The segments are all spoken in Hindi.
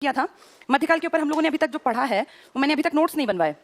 किया था। मध्यकाल के ऊपर हम लोगों ने अभी तक जो पढ़ा है वो मैंने अभी तक नोट्स नहीं बनवाए,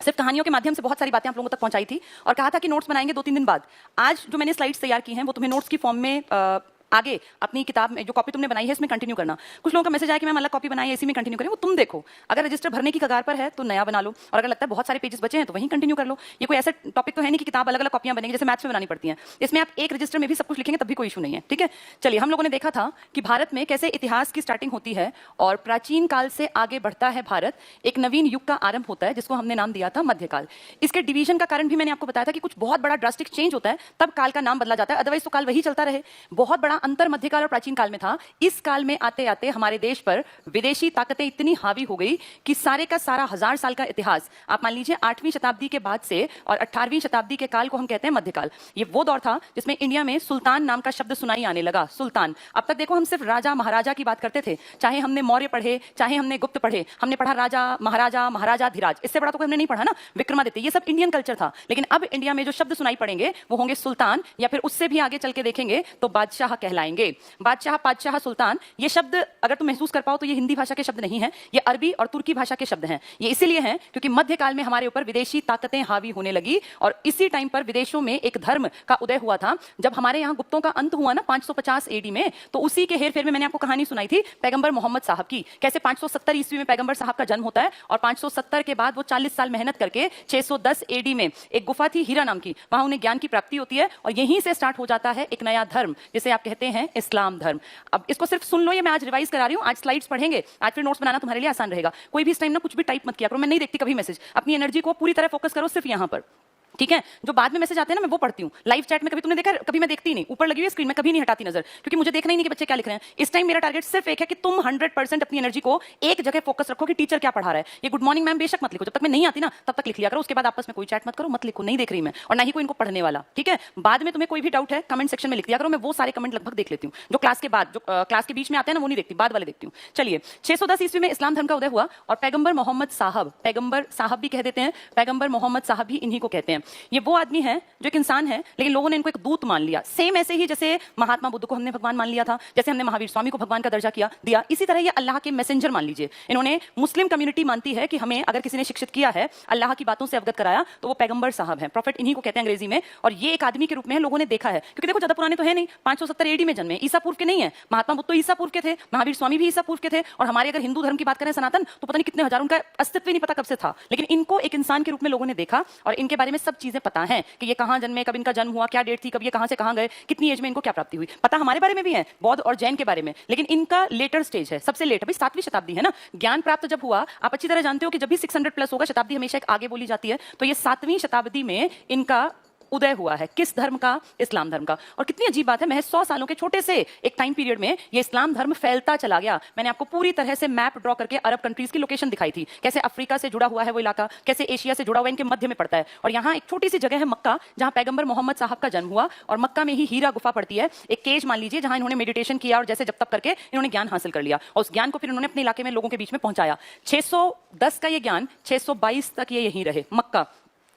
सिर्फ कहानियों के माध्यम से बहुत सारी बातें आप लोगों तक पहुंचाई थी और कहा था कि नोट्स बनाएंगे 2-3 दिन बाद। आज जो मैंने स्लाइड्स तैयार की हैं वो तुम्हें नोट्स की फॉर्म में आगे अपनी किताब में जो कॉपी तुमने बनाई है इसमें कंटिन्यू करना। कुछ लोगों का मैसेज आया कि मैम अलग कॉपी बनाई है इसी में कंटिन्यू करें, वो तुम देखो। अगर रजिस्टर भरने की कगार पर है तो नया बना लो, और अगर लगता है बहुत सारे पेजेस बचे हैं तो वहीं कंटिन्यू कर लो। ये कोई ऐसा टॉपिक तो है नहीं कि किताब अलग अलग कॉपियां बनेंगी जैसे मैथ्स में बनानी पड़ती हैं। इसमें आप एक रजिस्टर में भी सब कुछ लिखेंगे तब भी कोई इशू नहीं है, ठीक है। चलिए, हम लोगों ने देखा था कि भारत में कैसे इतिहास की स्टार्टिंग होती है और प्राचीन काल से आगे बढ़ता है भारत, एक नवीन युग का आरंभ होता है जिसको हमने नाम दिया था मध्यकाल। इसके डिवीजन का कारण भी मैंने आपको बताया था कि कुछ बहुत बड़ा ड्रास्टिक चेंज होता है तब काल का नाम बदला जाता है, अदरवाइज तो काल वही चलता रहे। बहुत बड़ा अंतर मध्यकाल और प्राचीन काल में था। इस काल में आते आते हमारे देश पर विदेशी ताकतें इतनी हावी हो गई कि सारे का सारा 1000 साल का इतिहास, आप मान लीजिए 8वीं शताब्दी के बाद से और 18वीं शताब्दी के काल को हम कहते हैं मध्यकाल। ये वो दौर था जिसमें इंडिया में सुल्तान नाम का शब्द सुनाई आने लगा। सुल्तान, अब तक देखो हम सिर्फ राजा महाराजा की बात करते थे, चाहे हमने मौर्य पढ़े चाहे हमने गुप्त पढ़े, हमने पढ़ा राजा महाराजा महाराजाधिराज, इससे बड़ा तो हमने नहीं पढ़ा ना, विक्रमादित्य, ये सब इंडियन कल्चर था। लेकिन अब इंडिया में जो शब्द सुनाई पड़ेंगे वो होंगे सुल्तान, या फिर उससे भी आगे चल के देखेंगे तो बादशाह कहलाएंगे। बादशाह, पादशाह, सुल्तान, ये शब्द अगर तुम महसूस कर पाओ तो ये हिंदी भाषा के शब्द नहीं है, ये अरबी और तुर्की भाषा के शब्द हैं। ये इसीलिए हैं क्योंकि मध्यकाल में हमारे ऊपर विदेशी ताकतें हावी होने लगी और इसी टाइम पर विदेशों में एक धर्म का उदय हुआ था। जब हमारे यहाँ गुप्तों का अंत हुआ ना 550 एडी में, तो उसी के हेरफेर में मैंने आपको कहानी सुनाई थी पैगंबर मोहम्मद साहब की, कैसे 570 ईस्वी में पैगंबर साहब का जन्म होता है और 570 के बाद वो 40 साल मेहनत करके 610 एडी में एक गुफा थी हीरा नाम की, वहां उन्हें ज्ञान की प्राप्ति होती है और यहीं से स्टार्ट हो जाता है एक नया धर्म जिसे आप कहते हैं इस्लाम धर्म। अब इसको सिर्फ सुन लो, ये मैं आज रिवाइज करा रही हूँ, आज स्लाइड्स पढ़ेंगे, आज फिर नोट्स बनाना तुम्हारे लिए आसान रहेगा। कोई भी इस टाइम ना कुछ भी टाइप मत किया करो, मैं नहीं देखती कभी मैसेज, अपनी एनर्जी को पूरी तरह फोकस करो सिर्फ यहाँ पर, ठीक है। जो बाद में मैसेज आते हैं ना मैं वो पढ़ती हूँ, लाइव चैट में कभी तुमने देखा, कभी मैं देखती नहीं, ऊपर लगी हुई स्क्रीन में कभी नहीं हटाती नजर, क्योंकि मुझे देखना ही नहीं कि बच्चे क्या लिख रहे हैं। इस टाइम मेरा टारगेट सिर्फ एक है कि तुम 100% अपनी एनर्जी को एक जगह फोकस रखो कि टीचर क्या पढ़ा रहा है। ये गुड मॉर्निंग मैम बेशक मत लिखो, जब तक मैं नहीं आती ना तब तक लिख लिया करो, उसके बाद आपस में कोई चैट मत करो, मत लिखो, नहीं देख रही मैं और ना ही कोई इनको पढ़ने वाला, ठीक है। बाद में तुम्हें कोई भी डाउट है कमेंट सेक्शन में लिख दिया करो, मैं वो सारे कमेंट लगभग देख लेती हूँ। जो क्लास के बाद, जो क्लास के बीच में आते हैं ना वो नहीं देखती, बाद वाले देखती हूँ। चलिए, 610 ईस्वी में इस्लाम धर्म का उदय हुआ और पैगंबर मोहम्मद साहब, पैगंबर साहब भी कह देते हैं, पैगंबर मोहम्मद साहब भी इन्हीं को कहते हैं। ये वो आदमी है जो एक इंसान है लेकिन लोगों ने इनको एक दूत मान लिया। सेम ऐसे ही जैसे महात्मा बुद्ध को हमने भगवान मान लिया था, जैसे हमने महावीर स्वामी को भगवान का दर्जा दिया, इसी तरह ये अल्लाह के मैसेंजर मान लीजिए। इन्होंने, मुस्लिम कम्युनिटी मानती है कि हमें अगर किसी ने शिक्षित किया है, अल्लाह की बातों से अवगत कराया, तो वो पैगंबर साहब हैं, प्रॉफिट इन्हीं को कहते हैं अंग्रेजी में। और ये एक आदमी के रूप में लोगों ने देखा है, क्योंकि देखो ज्यादा पुराने तो है नहीं, 570 एडी में जन्मे, ईसा पूर्व के नहीं है। महात्मा बुद्ध तो ईसा पूर्व के थे, महावीर स्वामी भी ईसा पूर्व के थे, और हमारे अगर हिंदू धर्म की बात करें सनातन, तो पता नहीं कितने हजार, उनका अस्तित्व नहीं पता कब से था। लेकिन इनको एक इंसान के रूप में लोगों ने देखा और इनके बारे में सब चीजें पता है कि ये कहां जन्मे, कब इनका जन्म हुआ, क्या डेट थी, कब ये कहां से कहां गए, कितनी एज में इनको क्या प्राप्ति हुई, पता हमारे बारे में भी है, बौद्ध और जैन के बारे में। लेकिन इनका लेटर स्टेज है, सबसे लेट, अभी 7वीं शताब्दी है ना, ज्ञान प्राप्त जब हुआ, आप अच्छी तरह जानते हो कि जब भी 600 प्लस होगा, शताब्दी हमेशा एक आगे बोली जाती है, तो ये 7वीं शताब्दी में इनका उदय हुआ है। किस धर्म का? इस्लाम धर्म का। और कितनी अजीब बात है, महज 100 सालों के छोटे से एक टाइम पीरियड में ये इस्लाम धर्म फैलता चला गया। मैंने आपको पूरी तरह से मैप ड्रॉ करके अरब कंट्रीज की लोकेशन दिखाई थी, कैसे अफ्रीका से जुड़ा हुआ है वो इलाका, कैसे एशिया से जुड़ा हुआ इनके मध्य में पड़ता है। और यहाँ एक छोटी सी जगह है मक्का, जहाँ पैगंबर मोहम्मद साहब का जन्म हुआ, और मक्का में ही हीरा गुफा पड़ती है, एक केज मान लीजिए, जहाँ इन्होंने मेडिटेशन किया और जैसे जब तक करके इन्होंने ज्ञान हासिल कर लिया, और उस ज्ञान को फिर इन्होंने अपने इलाके में लोगों के बीच में पहुंचाया। 610 का ये ज्ञान 622 तक ये यहीं रहे, मक्का।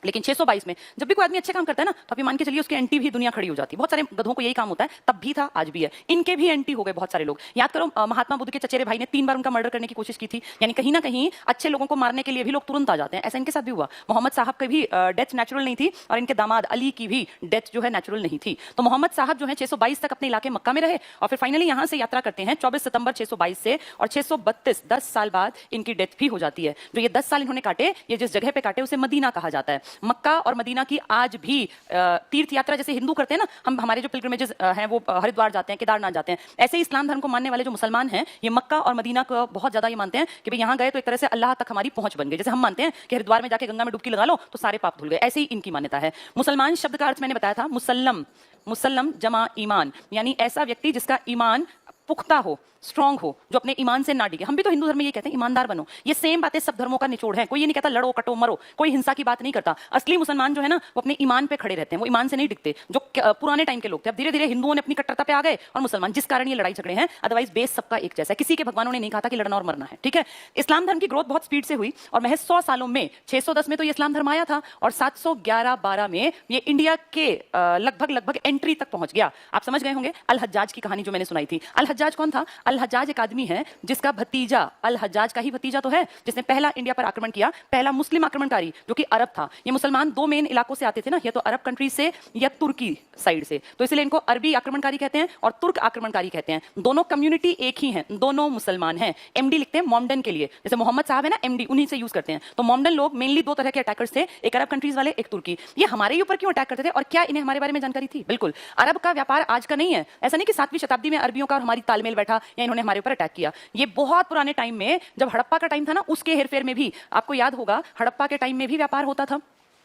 लेकिन 622 में जब भी कोई आदमी अच्छे काम करता है ना, तो आप ये मान के चलिए उसके एंटी भी दुनिया खड़ी हो जाती है। बहुत सारे गधों को यही काम होता है, तब भी था, आज भी है। इनके भी एंटी हो गए बहुत सारे लोग। याद करो, महात्मा बुद्ध के चचेरे भाई ने 3 बार उनका मर्डर करने की कोशिश की थी। यानी कहीं ना कहीं अच्छे लोगों को मारने के लिए भी लोग तुरंत आ जाते हैं, ऐसा इनके साथ भी हुआ। मोहम्मद साहब की भी डेथ नेचुरल नहीं थी और इनके दामाद अली की भी डेथ जो है नेचुरल नहीं थी। तो मोहम्मद साहब जो है 622 तक अपने इलाके मक्का में रहे और फिर फाइनली यहाँ से यात्रा करते हैं 24 सितंबर 622 से, और 632, 10 साल बाद इनकी डेथ भी हो जाती है। जो ये 10 साल इन्होंने काटे, ये जिस जगह पे काटे उसे मदीना कहा जाता है। मक्का और मदीना की आज भी तीर्थ यात्रा जैसे हिंदू करते हैं ना, हम हमारे जो पिलग्रिमेजेस हैं वो हरिद्वार जाते हैं, केदारनाथ जाते हैं, ऐसे ही इस्लाम धर्म को मानने वाले जो मुसलमान हैं ये मक्का और मदीना को बहुत ज्यादा ये मानते हैं कि भाई यहाँ गए तो एक तरह से अल्लाह तक हमारी पहुंच बन गई। जैसे हम मानते हैं कि हरिद्वार में जाके गंगा में डुबकी लगा लो तो सारे पाप धुल गए, ऐसे ही इनकी मान्यता है। मुसलमान शब्द का अर्थ मैंने बताया था, मुसल्लम, मुसल्लम जमा ईमान, यानी ऐसा व्यक्ति जिसका ईमान पुख्ता हो, स्ट्रांग हो, जो अपने ईमान से ना डिगे। हम भी तो हिंदू धर्म में ये कहते हैं ईमानदार बनो। ये सेम बातें सब धर्मों का निचोड़ है। कोई ये नहीं कहता लड़ो कटो मरो, कोई हिंसा की बात नहीं करता। असली मुसलमान जो है ना वो अपने ईमान पे खड़े रहते हैं, वो ईमान से नहीं डिगते, जो पुराने टाइम के लोग थे। अब धीरे धीरे हिंदुओं ने अपनी कट्टरता पे आ गए और मुसलमान, जिस कारण ये लड़ाई झगड़े हैं। अदरवाइज बेस सबका एक जैसा है, किसी के भगवानों ने नहीं कहा था कि लड़ना और मरना है, ठीक है। इस्लाम धर्म की ग्रोथ बहुत स्पीड से हुई और महज 100 सालों में, 610 में तो ये इस्लाम धर्म आया था और 711-12 में ये इंडिया के लगभग एंट्री तक पहुंच गया। आप समझ गए होंगे अल हज्जाज की कहानी जो मैंने सुनाई थी। अल हज्जाज कौन था? अल हज्जाज एक आदमी है जिसका भतीजा अल हज्जाज का ही भतीजा तो है जिसने पहला इंडिया पर आक्रमण किया, पहला मुस्लिम आक्रमणकारी जो कि अरब था। ये मुसलमान दो मेन इलाकों से आते थे ना, या तो अरब कंट्रीज से या तुर्की साइड से, तो इसलिए इनको अरबी आक्रमणकारी कहते हैं और तुर्क आक्रमणकारी कहते हैं। दोनों कम्युनिटी एक ही है, दोनों मुसलमान हैं। एमडी लिखते हैं मोमडन के लिए, जैसे मोहम्मद साहब है ना एमडी, उन्हीं से यूज करते हैं। तो मोमडन लोग मेनली दो तरह के अटैकर्स थे, एक अरब कंट्रीज वाले, एक तुर्की। ये हमारे ऊपर क्यों अटैक करते थे और क्या इन्हें हमारे बारे में जानकारी थी? बिल्कुल। अरब का व्यापार आज का नहीं है, ऐसा नहीं कि 7वीं शताब्दी में अरबियों का और हमारी तालमेल बैठा या इन्होंने हमारे ऊपर अटैक किया। ये बहुत पुराने टाइम में, जब हड़प्पा का टाइम था ना, उसके हेरफेर में भी, आपको याद होगा हड़प्पा के टाइम में भी व्यापार होता था,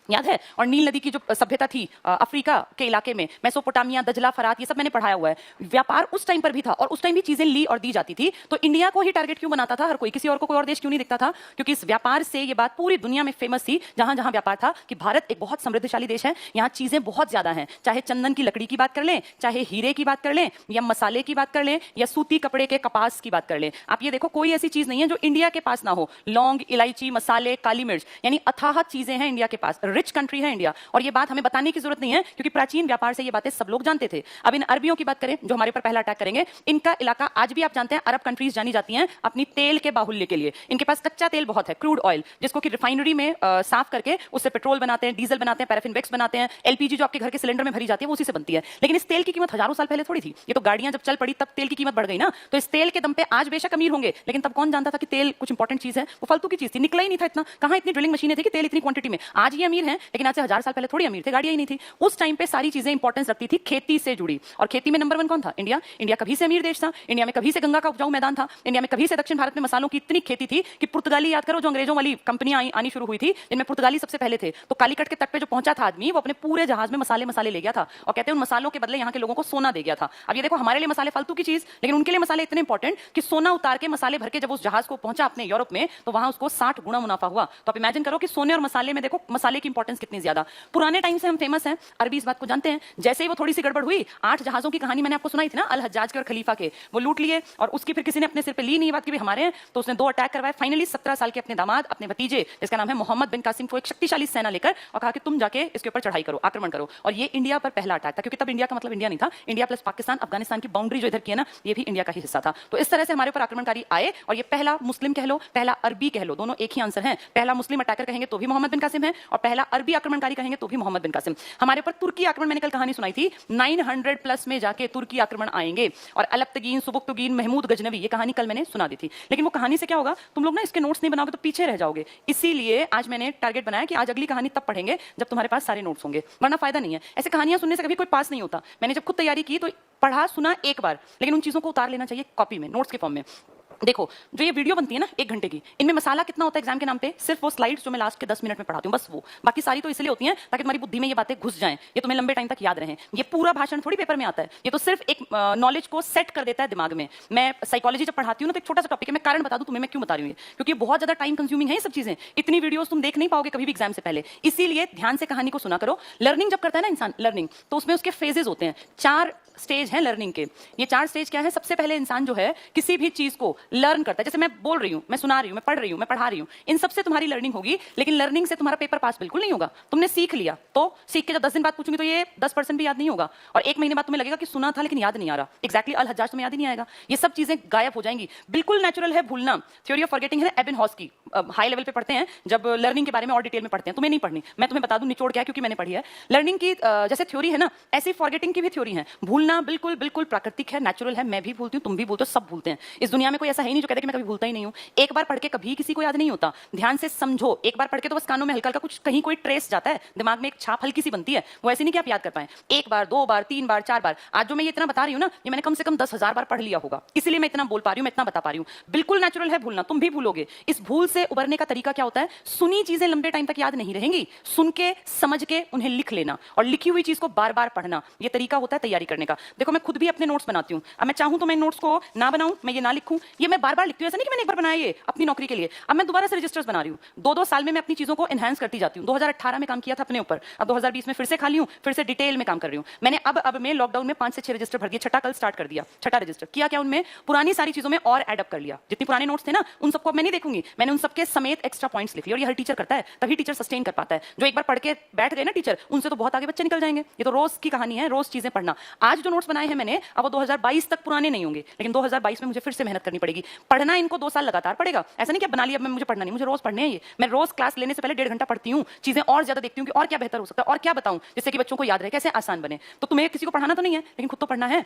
याद है? और नील नदी की जो सभ्यता थी अफ्रीका के इलाके में, मेसोपोटामिया, दजला, फरात, ये सब मैंने पढ़ाया हुआ है। व्यापार उस टाइम पर भी था और उस टाइम भी चीजें ली और दी जाती थी। तो इंडिया को ही टारगेट क्यों बनाता था हर कोई? किसी और को कोई और देश क्यों नहीं दिखता था? क्योंकि इस व्यापार से ये बात पूरी दुनिया में फेमस थी, जहां जहां व्यापार था, कि भारत एक बहुत समृद्धशाली देश है, यहाँ चीजें बहुत ज्यादा हैं। चाहे चंदन की लकड़ी की बात कर लें, चाहे हीरे की बात कर लें, या मसाले की बात कर लें, या सूती कपड़े के कपास की बात कर लें। आप ये देखो, कोई ऐसी चीज नहीं है जो इंडिया के पास ना हो। लौंग, इलायची, मसाले, काली मिर्च, यानी अथाह चीजें हैं इंडिया के पास। रिच कंट्री है इंडिया, और ये बात हमें बताने की जरूरत नहीं है क्योंकि प्राचीन व्यापार से ये बातें सब लोग जानते थे। अब इन अरबियों की बात करें जो हमारे पर पहला अटैक करेंगे, इनका इलाका आज भी आप जानते हैं, अरब कंट्रीज जानी जाती हैं अपनी तेल के बाहुल्य के लिए। इनके पास कच्चा तेल बहुत है, क्रूड ऑयल, जिसको कि रिफाइनरी में साफ करके उससे पेट्रोल बनाते हैं, डीजल बनाते हैं, पैराफिन वैक्स बनाते हैं। एलपीजी जो आपके घर के सिलेंडर में भरी जाती है वो उसी से बनती है। लेकिन इस तेल की कीमत हजारों साल पहले थोड़ी थी, ये तो गाड़ियां जब चल पड़ी तब तेल की कीमत बढ़ गई ना। तो इस तेल के दम पे आज बेशक अमीर होंगे, लेकिन तब कौन जानता था कि तेल कुछ इंपॉर्टेंट चीज है? वो फालतू की चीज थी, निकला ही नहीं था इतना। कहां इतनी ड्रिलिंग मशीनें थी कि तेल इतनी क्वांटिटी में? आज ये अमीर हैं, लेकिन आज से 1000 साल पहले थोड़ी अमीर थे, गाड़ियां ही नहीं थी। उस टाइम पे सारी चीजें इंपॉर्टेंस रखती थी खेती से जुड़ी, और खेती में नंबर 1 कौन था? इंडिया। इंडिया कभी से अमीर देश था, इंडिया में कभी से गंगा का उपजाऊ मैदान था, इंडिया में कभी से दक्षिण भारत में मसालों की इतनी खेती थी कि पुर्तगाली, याद करो, जो अंग्रेजों वाली कंपनियां आनी शुरू हुई थी, जिनमें पुर्तगाली सबसे पहले थे, तो कालीकट के तट पे जो पहुंचा था आदमी, वो अपने पूरे जहाज में मसाले ले गया था, और कहते हैं उन मसालों के बदले यहाँ के लोगों को सोना दे गया था। अब ये देखो, हमारे लिए मसाले फालतू की चीज, लेकिन उनके लिए मसाले इतने इंपॉर्टेंट कि सोना उतार के मसाले भर के जब उस जहाज को पहुंचा अपने यूरोप में, तो वहां उसको 60 गुना मुनाफा हुआ। तो आप इमेजिन करो कि सोने और मसाले में देखो मसाले की इंपॉर्टेंस कितनी ज्यादा। पुराने टाइम से हम फेमस हैं, अरबी इस बात को जानते हैं। जैसे ही वो थोड़ी सी गड़बड़ हुई, 8 जहाजों की कहानी मैंने आपको सुनाई थी ना, अल हज्जाज के और खलीफा के, वो लूट लिए, और उसकी फिर किसी ने अपने सिर पे ली नहीं बात कि भी हमारे हैं, तो उसने 2 अटैक करवाए। फाइनली 17 साल के अपने दामाद, अपने भतीजे, जिसका नाम है मोहम्मद बिन कासिम, को एक शक्तिशाली सेना लेकर और कहा कि तुम जाके इसके ऊपर चढ़ाई करो, आक्रमण करो। और ये इंडिया पर पहला अटैक था, क्योंकि तब इंडिया का मतलब इंडिया नहीं था, इंडिया प्लस पाकिस्तान, अफगानिस्तान की बाउंड्री जो इधर की है ना, ये भी इंडिया का ही हिस्सा था। तो इस तरह से हमारे ऊपर आक्रमणकारी आए, और ये पहला मुस्लिम कह लो, पहला अरबी कह लो, दोनों एक ही आंसर है। पहला मुस्लिम अटैकर कहेंगे तो भी मोहम्मद बिन कासिम है, और पहला अरबी आक्रमणकारी कहेंगे तो भी मोहम्मद बिन कासिम। हमारे ऊपर तुर्की आक्रमण, मैंने कल कहानी सुनाई थी, 900 प्लस में जाके तुर्की आक्रमण आएंगे, और अलप्तगीन, सुबुक्तगीन, महमूद गजनवी, ये कहानी कल मैंने सुना दी थी। लेकिन वो कहानी से क्या होगा, तुम लोग ना इसके नोट्स नहीं बनाओगे तो पीछे रह जाओगे। इसीलिए आज मैंने टारगेट बनाया कि आज अगली कहानी तब पढ़ेंगे जब तुम्हारे पास सारे नोट्स होंगे, वरना फायदा नहीं है। ऐसे कहानियां सुनने से कभी कोई पास नहीं होता। मैंने जब खुद तैयारी की तो पढ़ा सुना एक बार, लेकिन उन चीजों को उतार लेना चाहिए कॉपी में, नोट्स के फॉर्म में। देखो, जो ये वीडियो बनती है ना 1 घंटे की, इनमें मसाला कितना होता है एग्जाम के नाम पे? सिर्फ वो स्लाइड्स जो मैं लास्ट के 10 मिनट में पढ़ाती हूँ, बस वो। बाकी सारी तो इसलिए होती हैं ताकि तुम्हारी बुद्धि में ये बातें घुस जाएं, ये तुम्हें लंबे टाइम तक याद रहें। ये पूरा भाषण थोड़ी पेपर में आता है, ये तो सिर्फ एक नॉलेज को सेट कर देता है दिमाग में। मैं साइकोलॉजी जब पढ़ाती हूँ ना, तो एक छोटा सा टॉपिक है, मैं कारण बता दूं तुम्हें मैं क्यों बता रही हूँ, क्योंकि बहुत ज्यादा टाइम कंज्यूमिंग है ये सब चीजें। इतनी वीडियोस तुम देख नहीं पाओगे कभी भी एग्जाम से पहले, इसीलिए ध्यान से कहानी को सुना करो। लर्निंग जब करता है ना इंसान, लर्निंग, तो उसमें उसके फेजेस होते हैं, 4 स्टेज है लर्निंग के। ये 4 स्टेज क्या है? सबसे पहले इंसान जो है किसी भी चीज को लर्न करता है, जैसे मैं बोल रही हूँ, मैं सुना रही हूँ, मैं पढ़ रही हूँ, मैं पढ़ा रही हूँ, इन सबसे तुम्हारी लर्निंग होगी। लेकिन लर्निंग से तुम्हारा पेपर पास बिल्कुल नहीं होगा। तुमने सीख लिया, तो सीख के जब 10 दिन बाद पूछूंगी तो ये 10% भी याद नहीं होगा, और 1 महीने बाद तुम्हें लगेगा कि सुना था लेकिन याद नहीं आ रहा। एग्जैक्टली अल हज्जाज तुम्हें याद ही नहीं आएगा, ये सब चीजें गायब हो जाएंगी। बिल्कुल नेचुरल है भूलना। थ्योरी ऑफ फॉरगेटिंग है एबेनहॉस की, हाई लेवल पे पढ़ते हैं जब लर्निंग के बारे में और डिटेल में पढ़ते हैं। तुम्हें नहीं पढ़नी, मैं तुम्हें बता दूं निचोड़ क्या है, क्योंकि मैंने पढ़ी है। लर्निंग की जैसे थ्योरी है ना, ऐसी फॉरगेटिंग की भी थ्योरी है। भूलना बिल्कुल बिल्कुल प्राकृतिक है, नेचुरल है। मैं भी भूलती हूँ, तुम भी भूलते हो, सब भूलते हैं। इस दुनिया में कोई ऐसा है नहीं जो कहता है कि मैं कभी भूलता ही नहीं हूँ। एक बार पढ़ के कभी किसी को याद नहीं होता। ध्यान से समझो, एक बार पढ़ के तो बस कानों में हल्का हल्का कुछ कहीं कोई ट्रेस जाता है, दिमाग में एक छाप हल्की सी बनती है, वो ऐसे नहीं कि आप याद कर पाए। 1 बार 2 बार 3 बार 4 बार, आज जो मैं ये इतना बता रही हूँ ना, ये मैंने कम से कम 10,000 बार पढ़ लिया होगा, इसलिए मैं इतना बोल पा रही हूँ, मैं इतना बता पा रही हूँ। बिल्कुल नेचुरल है भूलना, तुम भी भूलोगे। इस भूल से उबरने का तरीका क्या होता है? सुनी चीजें लंबे टाइम तक याद नहीं रहेंगी, सुन के समझ के उन्हें लिख लेना, और लिखी हुई चीज को बार बार पढ़ना, ये तरीका होता है तैयारी करने का। देखो, मैं खुद भी अपने नोट्स बनाती हूँ। अब मैं चाहूं तो मैं नोट्स को ना बनाऊं, मैं ये ना लिखूं, ये ये मैं बार बार लिखती हूँ, ऐसा नहीं कि मैंने एक बार बनाया ये अपनी नौकरी के लिए, अब मैं दोबारा से रजिस्टर्स बना रही हूँ। 2-2 साल में मैं अपनी चीजों को एनहांस करती जाती हूँ। 2018 में काम किया था अपने ऊपर, अब 2020 में फिर से खाली हूँ, फिर से डिटेल में काम कर रही हूँ। मैंने अब में लॉकडाउन में 5 से 6 रजिस्टर भर दिए, छठा कल स्टार्ट कर दिया, छठा रजिस्टर किया। क्या उनमें पुरानी सारी चीजों में और एड अप कर लिया, जितनी पुराने नोट्स थे ना उन सबको अब मैं नहीं देखूंगी, मैंने उन सबके समेत एक्स्ट्रा पॉइंट्स लिख लिए। और ये हर टीचर करता है, तभी टीचर सस्टेन कर पाता है। जो एक बार पढ़ के बैठ गए ना टीचर, उनसे तो बहुत आगे बच्चे निकल जाएंगे। ये तो रोज की कहानी है, रोज चीजें पढ़ना। आज जो नोट्स बनाए हैं मैंने, अब वो 2022 तक पुराने नहीं होंगे, लेकिन 2022 में मुझे फिर से मेहनत करनी पड़ेगी। पढ़ना इनको 2 साल लगातार पड़ेगा, ऐसा नहीं कि बना लिया अब मैं मुझे पढ़ना नहीं, मुझे रोज पढ़ने हैं ये। मैं रोज क्लास लेने से पहले 1.5 घंटा पढ़ती हूँ, चीजें और ज्यादा देखती हूँ कि और क्या बेहतर हो सकता है और क्या बताऊं जिससे कि बच्चों को याद रहे, कैसे आसान बने। तो तुम्हें किसी को पढ़ाना तो नहीं है, लेकिन खुद तो पढ़ना है।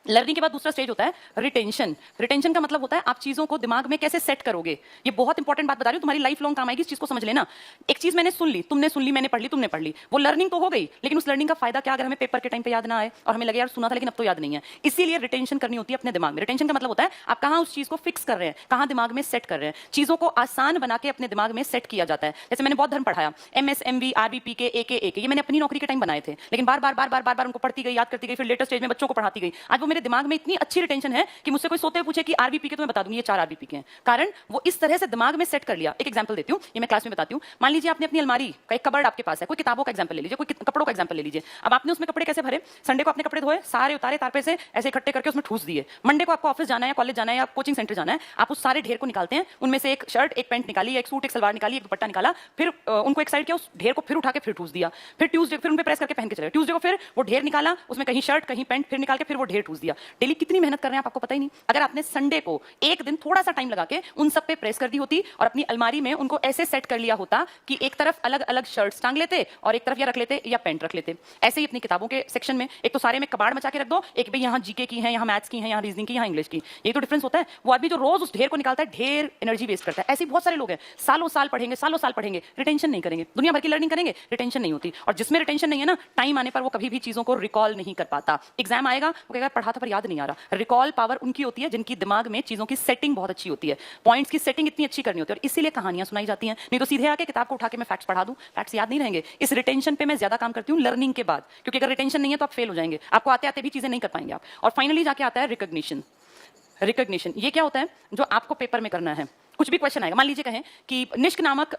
लर्निंग के बाद दूसरा स्टेज होता है रिटेंशन। रिटेंशन का मतलब होता है आप चीजों को दिमाग में कैसे सेट करोगे। ये बहुत इंपॉर्टेंट बात बता रही हूँ, तुम्हारी लाइफ लॉन्ग काम आएगी, इस चीज को समझ लेना। एक चीज मैंने सुन ली, तुमने सुन ली, मैंने पढ़ ली, तुमने पढ़ ली, वो लर्निंग तो हो गई, लेकिन उस लर्निंग का फायदा क्या अगर हमें पेपर के टाइम पे याद ना आए और हमें लगे यार सुना था लेकिन अब तो याद नहीं है। इसीलिए रिटेंशन करनी होती है अपने दिमाग में। रिटेंशन का मतलब होता है आप कहाँ उस चीज को फिक्स कर रहे हैं, कहाँ दिमाग में सेट कर रहे हैं। चीजों को आसान बना के अपने दिमाग में सेट किया जाता है। जैसे मैंने बहुत धर्म पढ़ाया, MSMV, RBP के AK, ये मैंने अपनी नौकरी के टाइम बनाए थे, लेकिन बार बार उनको पढ़ती गई, याद करती गई, फिर लेटेस्ट स्टेज में बच्चों को पढ़ाती गई। आज वो मेरे दिमाग में इतनी अच्छी रिटेंशन है कि मुझसे कोई सोते हुए पूछे कि RBP के, तो मैं बता दूंगी ये 4 RBP के हैं, कारण वो इस तरह से दिमाग में सेट कर लिया। एक एग्जांपल देती हूँ, ये मैं क्लास में बताती हूँ। मान लीजिए आपने अपनी अलमारी का एक कबर्ड आपके पास है, कोई किताबों का एग्जांपल ले लीजिए, कोई कपड़ों का एग्जांपल ले लीजिए। अब आपने उसमें कपड़े कैसे भरे, संडे को आपने कपड़े धोए, सारे उतारे तारपे से ऐसे इकट्ठे करके उसमें ठूस दिए। मंडे को आपको ऑफिस जाना है, कॉलेज जाना है या कोचिंग सेंटर जाना है, आप उस सारे ढेर को निकालते हैं, उनमें से एक शर्ट, एक पैंट निकाली, एक सूट, एक सलवार निकाली, एक दुपट्टा निकाला, फिर उनको एक साइड किया, उस ढेर को फिर उठा के फिर ठूस दिया। फिर ट्यूसडे फिर उन पे प्रेस करके पहन के चले, ट्यूसडे को फिर वो ढेर निकाला, उसमें कहीं शर्ट कहीं पैंट, फिर निकाल के फिर वो ढेर ठूस दिया। डेली कितनी मेहनत कर रहे हैं आपको पता ही नहीं। अगर आपने संडे को एक दिन थोड़ा सा टाइम लगा के उन सब पे प्रेस कर दी होती और अपनी अलमारी में उनको ऐसे सेट कर लिया होता कि एक तरफ अलग अलग शर्ट्स टांग लेते और एक तरफ या रख लेते या पैंट रख लेते। ऐसे ही अपनी किताबों के सेक्शन में एक तो सारे में कबाड़ मचा के रख दो, एक भी यहाँ जीके की है, यहाँ मैथ्स की है, यहाँ रीजनिंग की, यहाँ इंग्लिश की। ये तो डिफरेंस होता है। वो आदमी जो रोज उस ढेर को निकालता है, ढेर एनर्जी वेस्ट करता है। ऐसे बहुत सारे लोग हैं, सालों साल पढ़ेंगे, रिटेंशन नहीं करेंगे, दुनिया भर की लर्निंग करेंगे, रिटेंशन नहीं होती। और जिसमें रिटेंशन नहीं है ना, टाइम आने पर वो कभी भी चीजों को रिकॉल नहीं कर पाता। एग्जाम आएगा, वो कहेगा पढ़ा था पर याद नहीं आ रहा। रिकॉल पावर उनकी होती है जिनकी दिमाग में चीजों की सेटिंग बहुत अच्छी होती है, पॉइंट्स की सेटिंग इतनी अच्छी करनी होती है। और इसीलिए कहानियां सुनाई जाती हैं, नहीं तो सीधे आके किताब को उठा के मैं फैक्ट्स पढ़ा दूं, फैक्ट्स याद नहीं रहेंगे। इस रिटेंशन पे मैं ज्यादा काम करती हूं लर्निंग के बाद, क्योंकि अगर रिटेंशन नहीं है तो आप फेल हो जाएंगे, आपको आते आते भी चीजें नहीं कर पाएंगे आप। और फाइनली जाके आता है रिकॉग्निशन। ये क्या होता है जो आपको पेपर में करना है। कुछ भी क्वेश्चन आएगा, मान लीजिए कहें कि निष्क नामक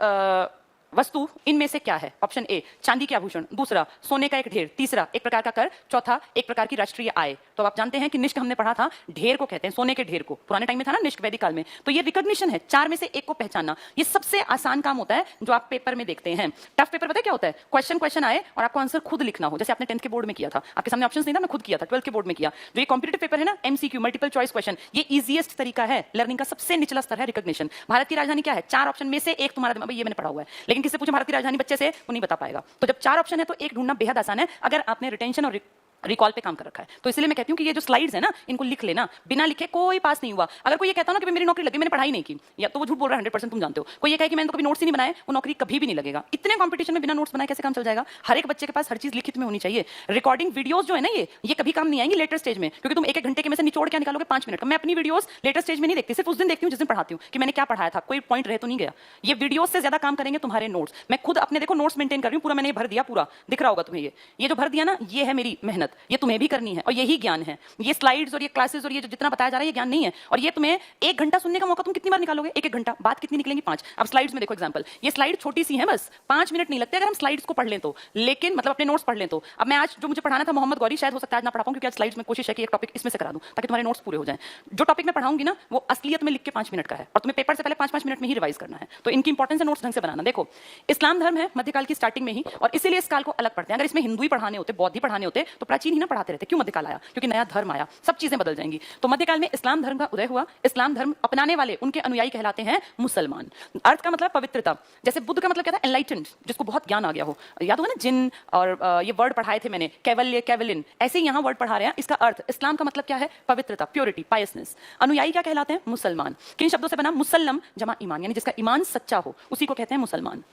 वस्तु इनमें से क्या है। ऑप्शन ए चांदी के आभूषण, दूसरा सोने का एक ढेर, तीसरा एक प्रकार का कर, चौथा एक प्रकार की राष्ट्रीय आय। तो आप जानते हैं कि निष्क हमने पढ़ा था, ढेर को कहते हैं, सोने के ढेर को, पुराने टाइम में था ना निष्क, वैदिक काल में। तो ये रिकॉग्निशन है, 4 में से एक को पहचानना। ये सबसे आसान काम होता है जो आप पेपर में देखते हैं। टफ पेपर पता है क्या होता है, क्वेश्चन आए और आपको आंसर खुद लिखना हो, जैसे आपने 10th के बोर्ड में किया था, आपके सामने ऑप्शन नहीं था, मैं खुद किया था, 12th के बोर्ड में किया। जो ये कॉम्पिटिटिव पेपर है ना, MCQ मल्टीपल चॉइस क्वेश्चन, ये इजीएस्ट तरीका है लर्निंग का, सबसे निचला स्तर है रिकॉग्निशन। भारत की राजधानी क्या है, 4 ऑप्शन में से एक तुम्हारा दिमाग, ये मैंने पढ़ा हुआ है, लेकिन किससे पूछे भारत की राजधानी बच्चे से, वो नहीं बता पाएगा। तो जब 4 ऑप्शन है तो एक ढूंढना बेहद आसान है अगर आपने रिटेंशन और रिकॉल पे काम कर रखा है। तो इसलिए मैं कहती हूँ कि ये जो स्लाइड्स है ना, इनको लिख लेना, बिना लिखे कोई पास नहीं हुआ। अगर कोई ये कहता ना कि मेरी नौकरी लगी, मैंने पढ़ाई नहीं की, या तो वो झूठ बोल रहा है, 100% तुम जानते हो। कोई ये कहे कि मैंने तो कभी नोट्स ही नहीं बनाए, वो नौकरी कभी भी नहीं लगेगा। इतने कंपटीशन में बिना नोट्स बनाए कैसे काम चल जाएगा। हर एक बच्चे के पास हर चीज लिखित में होनी चाहिए। रिकॉर्डिंग वीडियोस जो है ना, ये कभी काम नहीं आएंगी लेटर स्टेज में, क्योंकि तुम एक घंटे के में से निचोड़ क्या निकालोगे 5 मिनट का। मैं अपनी वीडियोस लेटर स्टेज में नहीं देखती, सिर्फ उस दिन देखती हूँ जिस दिन पढ़ाती हूँ कि मैंने क्या पढ़ाया था, कोई पॉइंट रह तो नहीं गया। ये वीडियोस से ज्यादा काम करेंगे तुम्हारे नोट्स। मैं खुद अपने देखो नोट्स मेंटेन कर रही हूँ, पूरा मैंने भर दिया, पूरा दिख रहा होगा तुम्हें। ये जो भर दिया ना, ये है मेरी मेहनत, ये तुम्हें भी करनी है और यही ज्ञान है। ये स्लाइड्स और ये क्लासेस और ये जो जितना बताया जा रहा है, ये ज्ञान नहीं है। और ये तुम्हें 1 घंटा सुनने का मौका तुम कितनी बार निकालोगे, 1 घंटा, बात कितनी निकलेंगी, 5। अब स्लाइड्स में देखो एग्जांपल, ये स्लाइड छोटी सी है, बस 5 मिनट नहीं लगते अगर हम स्लाइड्स को पढ़ लें तो, लेकिन मतलब अपने नोट्स पढ़ लें तो। अब मैं आज जो मुझे पढ़ाना था मोहम्मद गौरी, शायद हो सकता है आज ना पढ़ा पाऊं, क्योंकि आज स्लाइड्स में कोशिश है कि एक टॉपिक इसमें से करा दूं ताकि तुम्हारे नोट्स पूरे हो जाएं। जो टॉपिक मैं पढ़ाऊंगी ना, वो असलियत में लिख के 5 मिनट का है और तुम्हें पेपर से पहले 5-5 मिनट में ही रिवाइज करना है। तो इनकी इंपॉर्टेंस है नोट्स ढंग से बनाना। देखो, इस्लाम धर्म है मध्यकाल की स्टार्टिंग में ही, और इसीलिए इस काल को अलग पढ़ते हैं। अगर इसमें हिंदू ही पढ़ाने होते, बौद्ध ही पढ़ाने होते, तो प्राचीन ही ना पढ़ाते रहते। क्यों मध्यकाल आया, क्योंकि नया धर्म आया, सब चीजें बदल जाएंगी। तो मध्यकाल में इस्लाम धर्म का उदय हुआ। इस्लाम धर्म अपनाने वाले, उनके अनुयायी कहलाते हैं मुसलमान। अर्थ का मतलब पवित्रता, जैसे बुद्ध का मतलब क्या था, एनलाइटेंड, जिसको बहुत ज्ञान आ गया हो। याद होगा ना जिन, और ये वर्ड पढ़ाए थे मैंने, कैवल्य, कैवलिन, ऐसे ही यहाँ वर्ड पढ़ा रहे हैं। इसका अर्थ, इस्लाम का मतलब क्या है, पवित्रता, प्योरिटी, पायसनेस। अनुयायी क्या कहलाते हैं, मुसलमान। किन शब्दों से बना, मुसल्लम जमा ईमान, यानी जिसका ईमान सच्चा हो, उसी को कहते हैं मुसलमान।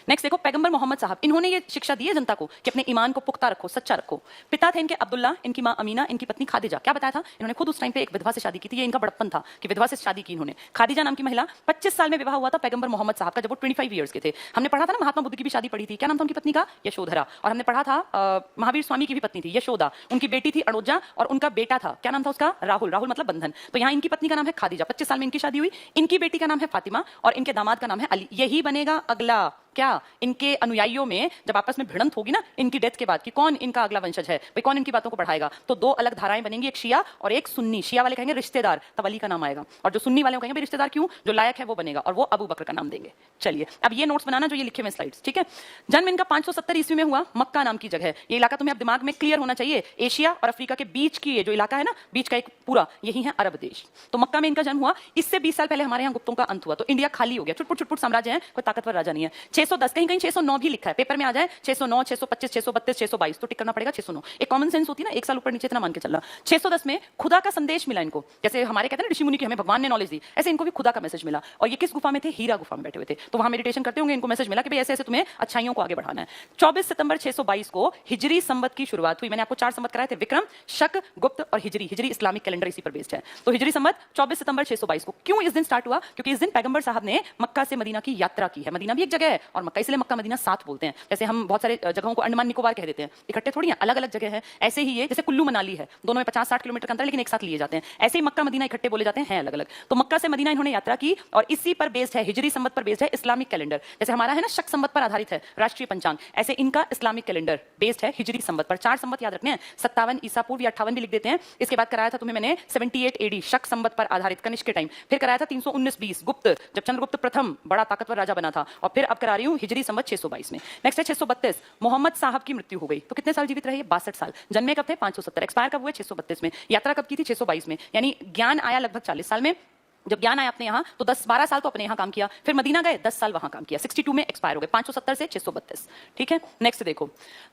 नेक्स्ट देखो, पैगंबर मोहम्मद साहब, इन्होंने ये शिक्षा दी है जनता को कि अपने ईमान को पुख्ता रखो, सच्चा रखो। पिता थे इनके अब्दुल्ला, इनकी माँ अमीना, इनकी पत्नी खादिजा। क्या बताया था इन्होंने? खुद उस टाइम पे एक विधवा से शादी की थी। ये इनका बड़प्पन था कि विधवा से शादी की इन्होंने। खादिजा नाम की महिला, 25 साल में विवाह हुआ था पैगंबर मोहम्मद साहब का, जब वो 25 ईयर्स के थे। हमने पढ़ा था ना महात्मा बुद्ध की भी शादी पढ़ी थी। क्या नाम था उनकी पत्नी का? यशोधरा। और हमने पढ़ा था महावीर स्वामी की भी पत्नी थी यशोदा, उनकी बेटी थी अणुजा, और उनका बेटा था, क्या नाम था उसका? राहुल। राहुल मतलब बंधन। तो यहाँ इनकी पत्नी का नाम है खादिजा, 25 साल में इनकी शादी हुई। इनकी बेटी का नाम है फातिमा और इनके दामाद का नाम है अली। यही बनेगा अगला क्या इनके अनुयायियों में जब आपस में भिड़ंत होगी ना इनकी डेथ के बाद कि कौन इनका अगला वंशज है, भाई कौन इनकी बातों को बढ़ाएगा, तो दो अलग धाराएं बनेंगी, एक शिया और एक सुन्नी। शिया वाले कहेंगे रिश्तेदार, तब अली का नाम आएगा, और जो सुन्नी वाले कहेंगे भाई रिश्तेदार क्यों, जो लायक है वो बनेगा, और वो अबू बकर का नाम देंगे। चलिए अब ये नोट्स बनाना जो ये लिखे हुए स्लाइड्स, ठीक है। जन्म इनका 570 ईस्वी में हुआ, मक्का नाम की जगह। ये इलाका तुम्हें अब दिमाग में क्लियर होना चाहिए, एशिया और अफ्रीका के बीच की ये जो इलाका है ना, बीच का एक पूरा, यही है अरब देश। तो मक्का में इनका जन्म हुआ। इससे 20 साल पहले हमारे यहाँ गुप्तों का अंत हुआ, तो इंडिया खाली हो गया, छुटपुट छुटपुट साम्राज्य है, कोई ताकतवर राजा नहीं है। 610, कहीं कहीं 609 भी लिखा है, पेपर में आ जाए 609, 625, 632, 622, तो टिक करना पड़ेगा 609। एक कॉमन सेंस होती है ना, एक साल ऊपर नीचे इतना मान के चलना। 610 में खुदा का संदेश मिला इनको, जैसे हमारे कहते हैं ना ऋषि मुनि की हमें भगवान ने नॉलेज दी, ऐसे इनको भी खुदा का मैसेज मिला। और ये किस गुफा में थे? हीरा गुफा में बैठे हुए थे, तो वहां मेडिटेशन करते होंगे, इनको मैसेज मिला कि भाई ऐसे ऐसे तुम्हें अच्छाइयों को आगे बढ़ाना है। 24 सितंबर 622 को हिजरी संवत की शुरुआत हुई। मैंने आपको 4 संवत कराए थे, विक्रम, शक, गुप्त और हिजरी। हिजरी इस्लामिक कैलेंडर इसी पर बेस्ड है। तो हिजरी संवत 24 सितंबर 622 को। क्यों इस दिन स्टार्ट हुआ? क्योंकि इस दिन पैगंबर साहब ने मक्का से मदीना की यात्रा की है। मदीना भी एक जगह है और मक्का, इसलिए मक्का मदीना साथ बोलते हैं। जैसे हम बहुत सारे जगहों को अंडमान निकोबार कह देते हैं, इकट्ठे थोड़ी हैं, अलग अलग जगह है। ऐसे ही ये जैसे कुल्लू मनाली है, दोनों में 50-60 किलोमीटर का अंतर, लेकिन एक साथ लिए जाते हैं। ऐसे ही मक्का मदीना इकट्ठे बोले जाते हैं अलग अलग। तो मक्का से मदीना इन्होंने यात्रा की और इसी पर बेस्ड है, हिजरी संवत पर बेस्ड है इस्लामिक कैलेंडर। जैसे हमारा है ना शक संवत पर आधारित है राष्ट्रीय पंचांग, ऐसे इनका इस्लामिक कैलेंडर बेस्ड है हिजरी संवत पर। 4 संवत याद रखने हैं, 57 ईसा पूर्व या 58 भी लिख देते हैं। इसके बाद कराया था तुम्हें मैंने 78 एडी शक संवत पर आधारित कनिष्क के टाइम, फिर कराया था 319-20 गुप्त, जब चंद्रगुप्त प्रथम बड़ा ताकतवर राजा बना था, और फिर अब करा रही हूं हिजरी संवत 622 में। नेक्स्ट है 632, मोहम्मद साहब की मृत्यु हो गई। तो कितने साल जीवित रहे? 62 साल। जन्मे कब थे? 570। एक्सपायर कब हुए? 632 में। यात्रा कब की थी? 622 में। यानी ज्ञान आया लगभग 40 साल में। जब ज्ञान आया अपने यहाँ तो 10-12 साल तो अपने यहाँ काम किया, फिर मदीना गए, 10 साल वहां काम किया। 62 में एक्सपायर हो गए, 570 से 632। ठीक है, नेक्स्ट देखो,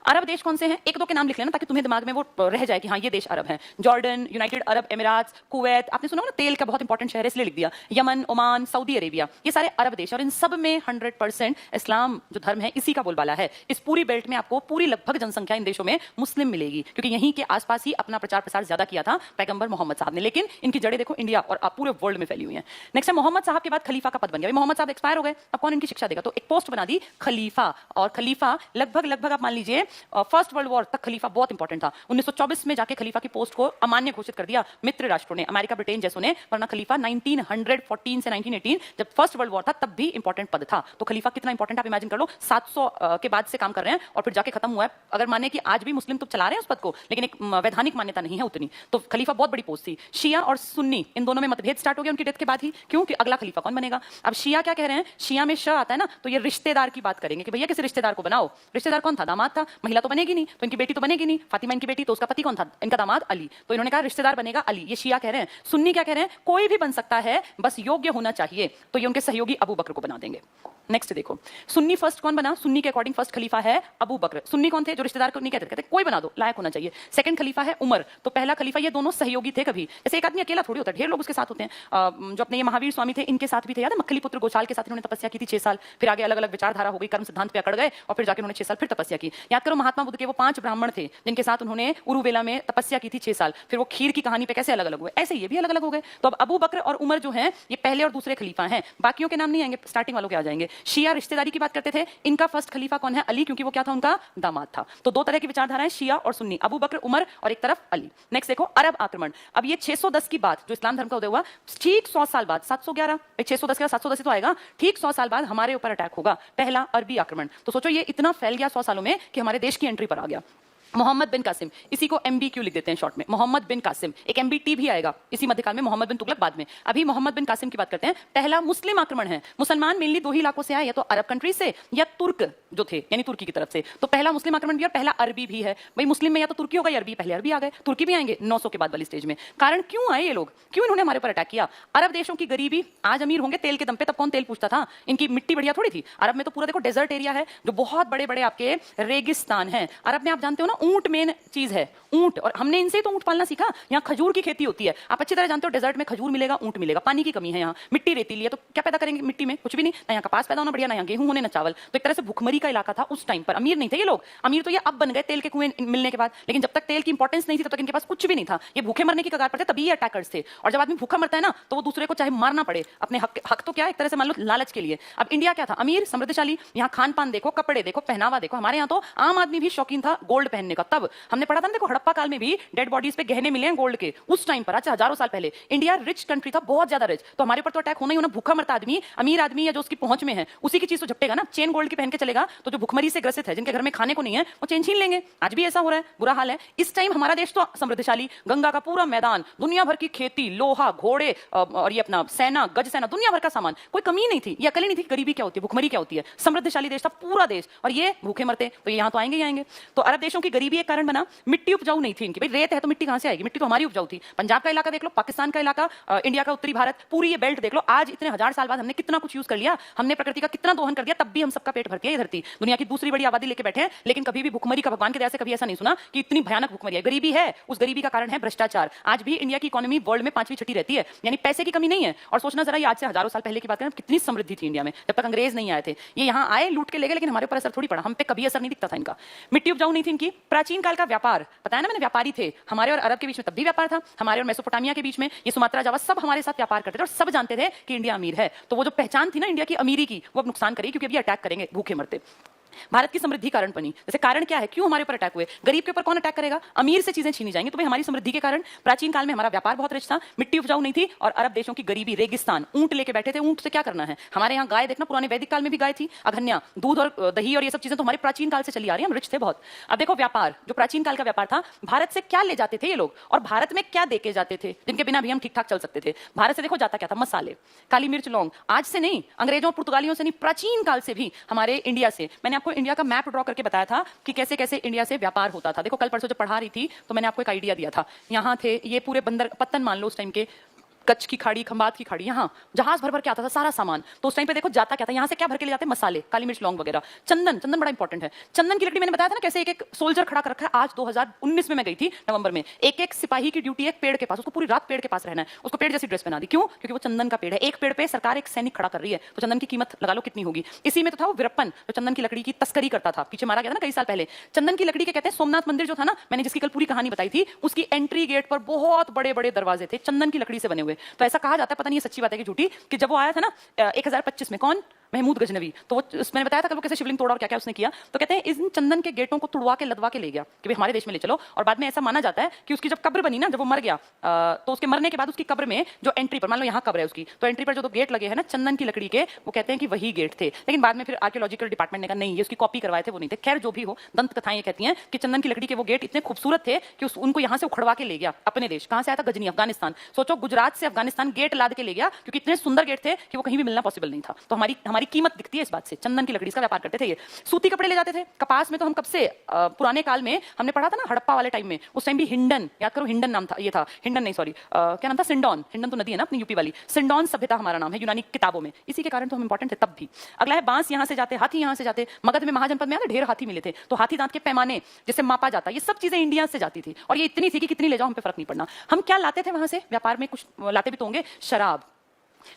अरब देश कौन से हैं? एक दो के नाम लिख लेना ताकि तुम्हें दिमाग में वो रह जाए कि हाँ ये देश अरब है। जॉर्डन, यूनाइटेड अरब एमिराट्स, कुवैत, आपने सुना ना तेल का बहुत इंपॉर्टेंट शहर है इसलिए लिख दिया, यमन, ओमान, सऊदी अरेबिया, ये सारे अरब देश, और इन सब में 100% इस्लाम जो धर्म है इसी का बोलबाला है। इस पूरी बेल्ट में आपको पूरी लगभग जनसंख्या इन देशों में मुस्लिम मिलेगी, क्योंकि यहीं के आसपास ही अपना प्रचार प्रसार ज्यादा किया था पैगंबर मोहम्मद साहब ने, लेकिन इनकी जड़ें देखो इंडिया और पूरे वर्ल्ड में फैली हुई हैं। नेक्स्ट मोहम्मद साहब के बाद खलीफा का पद बन गया। मोहम्मद साहब एक्सपायर हो गए, अब कौन इनकी शिक्षा देगा? तो एक पोस्ट बना दी खलीफा, और खलीफा लगभग आप मान लीजिए फर्स्ट वर्ल्ड वॉर तक खलीफा बहुत इंपॉर्टेंट था। 1924 में जाके खलीफा की पोस्ट को अमान्य घोषित कर दिया मित्र राष्ट्रों ने, अमेरिका, ब्रिटेन जैसों ने, वरना खलीफा 1914 से 1918 जब फर्स्ट वर्ल्ड वॉर था तब भी इंपॉर्टेंट पद था। तो खलीफा कितना इंपॉर्टेंट आप इमेजिन कर लो, 700 के बाद से काम कर रहे हैं और फिर जाके खत्म हुआ है। अगर माने कि आज भी मुस्लिम तो चला रहे हैं उस पद को, लेकिन एक वैधानिक मान्यता नहीं है उतनी, तो खलीफा बहुत बड़ी पोस्ट थी। शिया और सुन्नी इन दोनों में मतभेद स्टार्ट हो गया उनकी डेथ के बाद ही, क्योंकि अगला खलीफा कौन बनेगा। अब शिया क्या कह रहे हैं? शिया में श आता है ना, तो ये रिश्तेदार की बात करेंगे कि भैया किसी रिश्तेदार को बनाओ। रिश्तेदार कौन था? दामाद था। महिला तो बनेगी नहीं, तो इनकी बेटी तो बनेगी नहीं, फातिमा इनकी बेटी, तो उसका पति कौन था? इनका दामाद अली। तो इन्होंने कहा रिश्तेदार बनेगा अली, ये शिया कह रहे हैं। सुन्नी क्या कह रहे हैं? कोई भी बन सकता है, बस योग्य होना चाहिए, तो ये उनके सहयोगी अबू बकर को बना देंगे। नेक्स्ट देखो, सुन्नी फर्स्ट कौन बना? सुन्नी के अकॉर्डिंग फर्स्ट खलीफा है अबू बकर। सुन्नी कौन थे? जो रिश्तेदार को नहीं कहते, कहते कोई बना दो, लायक होना चाहिए। सेकंड खलीफा है उमर। तो पहला खलीफा, ये दोनों सहयोगी थे कभी, जैसे एक आदमी अकेला थोड़ी होता है, ढेर लोग उसके साथ होते हैं। जो अपने ये महावीर स्वामी थे इनके साथ भी थे, याद है मक्खली पुत्र गोचाल के साथ इन्होंने तपस्या की थी 6 साल, फिर आगे अलग अलग विचारधारा हो गई, कर्म सिद्धांत पे अकड़ गए और फिर जाकर उन्होंने 6 साल फिर तपस्या की। याद करो महात्मा बुद्ध के वो 5 ब्राह्मण थे जिनके साथ उन्होंने उरुवेला में तपस्या की थी 6 साल, फिर वो खीर की कहानी पे कैसे अलग अलग हुए, ऐसे ये भी अलग अलग हो गए। तो अब अबू बकर और उमर जो है ये पहले और दूसरे खलीफा हैं, बाकियों के नाम नहीं आएंगे, स्टार्टिंग वालों के आ जाएंगे। शिया रिश्तेदारी की बात करते थे, इनका फर्स्ट खलीफा कौन है? अली, क्योंकि वो क्या था? उनका दामाद था। तो दो तरह की विचारधाराएं, शिया और सुन्नी, अबू बकर उमर और एक तरफ अली। नेक्स्ट देखो, अरब आक्रमण। अब ये 610 की बात जो इस्लाम धर्म का उदय हुआ, ठीक 100 साल बाद, 711 610 का 710 तो आएगा, ठीक 100 साल बाद हमारे ऊपर अटैक होगा, पहला अरबी आक्रमण। तो सोचो ये इतना फैल गया 100 सालों में कि हमारे देश की एंट्री पर आ गया। मोहम्मद बिन कासिम, इसी को MBQ लिख देते हैं शॉर्ट में, मोहम्मद बिन कासिम। एक MBT भी आएगा इसी मध्यकाल में, मोहम्मद बिन तुगलक बाद में। अभी मोहम्मद बिन कासिम की बात करते हैं। पहला मुस्लिम आक्रमण है। मुसलमान मेनली 2 ही इलाकों से आए, या तो अरब कंट्रीज से या तुर्क जो थे यानी तुर्की की तरफ से। तो पहला मुस्लिम आक्रमण भी और पहला अरबी भी है। भाई मुस्लिम में या तो तुर्की होगा या अरबी, पहले अरबी आ गए, तुर्की भी आएंगे 900 के बाद वाली स्टेज में। कारण क्यों आए ये लोग, क्यों इन्होंने हमारे ऊपर अटैक किया? अरब देशों की गरीबी, आज अमीर होंगे तेल के दम पे, तब कौन तेल पूछता था? इनकी मिट्टी बढ़िया थोड़ी थी। अरब में तो पूरा देखो डेजर्ट एरिया है, जो बहुत बड़े बड़े आपके रेगिस्तान है। अरब में आप जानते हो ना ऊंट मेन चीज है, ऊंट, और हमने इनसे ही तो ऊंट पालना सीखा। यहाँ खजूर की खेती होती है, आप अच्छी तरह जानते हो, डेजर्ट में खजूर मिलेगा, ऊंट मिलेगा। पानी की कमी है यहाँ, मिट्टी रेतीली है, तो क्या पैदा करेंगे मिट्टी में? कुछ भी नहीं। ना यहाँ कपास पैदा होना बढ़िया, ना यहाँ गेहूं होने, ना चावल। तो एक तरह से भुखमरी का इलाका था उस टाइम पर। अमीर नहीं थे ये लोग, अमीर तो ये अब बन गए तेल के कुएं मिलने के बाद, लेकिन जब तक तेल की इंपॉर्टेंस नहीं थी तब तक इनके पास कुछ भी नहीं था। ये भूखे मरने की कगार पर थे, तभी ये अटैकर्स थे। और जब आदमी भूखा मरता है ना, तो वो दूसरे को चाहे मारना पड़े, अपने हक तो क्या एक तरह से मान लो लालच के लिए। अब इंडिया क्या था? अमीर, समृद्धशाली। यहाँ खान पान देखो, कपड़े देखो, पहनावा देखो। हमारे यहाँ तो आम आदमी भी शौकीन था गोल्ड पहनने का। तब हमने पढ़ा था ना, देखो हड़प्पा काल में भी डेड बॉडीज पे गहने मिले हैं गोल्ड के। उस टाइम पर, अच्छा हजारों साल पहले, इंडिया रिच कंट्री था, बहुत ज्यादा रिच। तो हमारे ऊपर तो अटैक होना ही होना। भूखा मरता आदमी, अमीर आदमी या जो उसकी पहुंच में है उसी की चीज तो झपटेगा ना। चेन गोल्ड की पहन के चलेगा तो जो भुखमरी से ग्रसित है, जिनके घर में खाने को नहीं है, वो चेन छीन लेंगे। आज भी ऐसा हो रहा है, बुरा हाल है। इस टाइम हमारा देश तो समृद्धशाली, गंगा का पूरा मैदान, दुनिया भर की खेती, लोहा, घोड़े और ये अपना सेना, गज सेना, दुनिया भर का सामान, कोई कमी नहीं थी। ये अकल ही नहीं थी गरीबी क्या होती है, भुखमरी क्या होती है। समृद्धशाली देश था पूरा देश, और ये भूखे मरते, तो ये यहाँ तो आएंगे ही आएंगे। तो अरब देशों की गरीबी एक कारण बना, मिट्टी उपजाऊ नहीं थी इनकी। भाई रेत है तो मिट्टी कहां से आएगी? मिट्टी तो हमारी उपजाऊ थी। पंजाब का इलाका देख लो, पाकिस्तान का इलाका, इंडिया का उत्तरी भारत, पूरी ये बेल्ट देख लो। आज इतने हजार साल बाद हमने कितना कुछ यूज कर लिया, हमने प्रकृति का कितना दोहन कर दिया, तब भी हम सबका पेट भरती है। ये धरती दुनिया की दूसरी बड़ी आबादी लेके बैठे हैं, लेकिन कभी भी भुखमरी का, भगवान की दया से कभी ऐसा नहीं सुना कि इतनी भयानक भुखमरी है। गरीबी है, उस गरीबी का कारण है भ्रष्टाचार। आज भी इंडिया की इकोनॉमी वर्ल्ड में 5वीं छठी रहती है, यानी पैसे की कमी नहीं है। और सोचना जरा, ये आज से हजारों साल पहले की बात करें, कितनी समृद्धि थी इंडिया में जब तक अंग्रेज नहीं आए थे। ये यहाँ आए, लूट के ले गए, लेकिन हमारे ऊपर असर थोड़ी पड़ा, हम पे कभी असर नहीं दिखता था इनका। मिट्टी उपजाऊ नहीं थी इनकी। प्राचीन काल का व्यापार, पता है ना मैंने, व्यापारी थे। हमारे और अरब के बीच में तब भी व्यापार था, हमारे और मेसोपोटामिया के बीच में, ये सुमात्रा, जावा, सब हमारे साथ व्यापार करते थे और सब जानते थे कि इंडिया अमीर है। तो वो जो पहचान थी ना इंडिया की अमीरी की, वो अब नुकसान करेगी, क्योंकि अभी अटैक करेंगे भूखे मरते। भारत की समृद्धि कारण बनी। जैसे कारण क्या है, क्यों हमारे ऊपर अटैक हुए? गरीब के ऊपर कौन अटैक करेगा? अमीर से चीजें छीनी जाएंगी। तो भाई हमारी समृद्धि के कारण प्राचीन काल में हमारा व्यापार बहुत रिच था, मिट्टी उपजाऊ नहीं थी, और अरब देशों की गरीबी, रेगिस्तान, ऊंट लेके बैठे थे। ऊंट से क्या करना है? हमारे यहाँ गाय देखना, पुराने वैदिक काल में भी गाय थी, अघन्या, दूध और दही और ये सब चीजें तो हमारे प्राचीन काल से चली आ रही है, हम रिच थे बहुत। अब देखो व्यापार, जो प्राचीन काल का व्यापार था, भारत से क्या ले जाते थे ये लोग, और भारत में क्या देके जाते थे, जिनके बिना भी हम ठीक ठाक चल सकते थे। भारत से देखो जाता क्या था? मसाले, काली मिर्च, लौंग। आज से नहीं, अंग्रेजों पुर्तगालियों से नहीं, प्राचीन काल से भी हमारे इंडिया से। मैंने आपको इंडिया का मैप ड्रॉ करके बताया था कि कैसे कैसे इंडिया से व्यापार होता था। देखो कल परसों जब पढ़ा रही थी तो मैंने आपको एक आइडिया दिया था। यहाँ थे ये पूरे बंदर पत्तन मान लो उस टाइम के, कच्छ की खाड़ी, खंबात की खाड़ी, यहाँ जहाज भर भर के आता था सारा सामान। तो उस टाइम पे देखो जाता क्या था, यहाँ से क्या भर के ले जाते? मसाले, काली मिर्च, लौंग वगैरह। चंदन, चंदन बड़ा इंपॉर्टेंट है। चंदन की लकड़ी मैंने बताया था ना, कैसे एक एक सोल्जर खड़ा कर रखा है। आज 2019 में मैं गई थी नवंबर में, एक एक सिपाही की ड्यूटी है एक पेड़ के पास, उसको पूरी रात पेड़ के पास रहना है, उसको पेड़ जैसी ड्रेस पहना दी। क्यों? क्योंकि वो चंदन का पेड़ है। एक पेड़ पे सरकार एक सैनिक खड़ा कर रही है, तो चंदन की कीमत लगा लो कितनी होगी। इसी में तो था वो वीरप्पन, जो चंदन की लकड़ी की तस्करी करता था, पीछे मारा गया था ना कई साल पहले। चंदन की लकड़ी के कहते हैं सोमनाथ मंदिर जो था ना, मैंने जिसकी कल पूरी कहानी बताई थी, उसकी एंट्री गेट पर बहुत बड़े बड़े दरवाजे थे, चंदन की लकड़ी से बने हुए। तो ऐसा कहा जाता है, पता नहीं ये सच्ची बात है कि झूठी, कि जब वो आया था ना 1025 में, कौन? महमूद गजनवी, तो मैंने बताया था कल वो कैसे शिवलिंग तोड़ा और क्या क्या उसने किया। तो कहते हैं इन चंदन के गेटों को तुड़वा के लदवा के ले गया कि भाई हमारे देश में ले चलो। और बाद में ऐसा माना जाता है कि उसकी जब कब्र बनी ना, जब वो मर गया, तो उसके मरने के बाद उसकी कब्र में जो एंट्री पर, मान लो यहाँ कब्र है उसकी, तो एंट्री पर जो दो गेट लगे हैं ना चंदन की लकड़ी के, वो कहते हैं कि वही गेट थे। लेकिन बाद में फिर आर्कियोलॉजिकल डिपार्टमेंट ने कहा नहीं, ये उसकी कॉपी करवाए थे, वो नहीं थे। खैर जो भी हो, दंत कथाएं कहती हैं कि चंदन की लकड़ी के वो गेट इतने खूबसूरत थे कि उनको यहाँ से उखड़वा के ले गया अपने देश। कहाँ से आया था? गजनी, अफगानिस्तान। सोचो गुजरात से अफगानिस्तान गेट लाद के ले गया, क्योंकि इतने सुंदर गेट थे कि वो कहीं भी मिलना पॉसिबल नहीं था। तो हमारी कीमत दिखती है इस बात से। चंदन की लकड़ी का व्यापार करते थे ये। सूती कपड़े ले जाते थे। कपास में तो हम कब से, पुराने काल में हमने पढ़ा था ना, हड़प्पा वाले टाइम में, उस टाइम भी हिंडन, याद करो हिंडन नाम था, ये था हिंडन नहीं सॉरी, क्या नाम था? सिंडोन। हिंडन तो नदी है ना अपनी यूपी वाली। सिंडोन सभ्यता हमारा नाम है यूनानी किताबों में, इसी के कारण तो हम इंपॉर्टेंट थे तब भी। अगला है बांस, यहाँ से जाते, हाथी यहाँ से जाते। मगध में महाजनपद में ढेर हाथी मिले थे, तो हाथी दांत के पैमाने जिससे मापा जाता, ये सब चीजें इंडिया से जाती थी। और ये इतनी थी कि कितनी ले जाओ हम पे फर्क नहीं पड़ना। हम क्या लाते थे वहां से व्यापार में? कुछ लाते भी तो होंगे, शराब,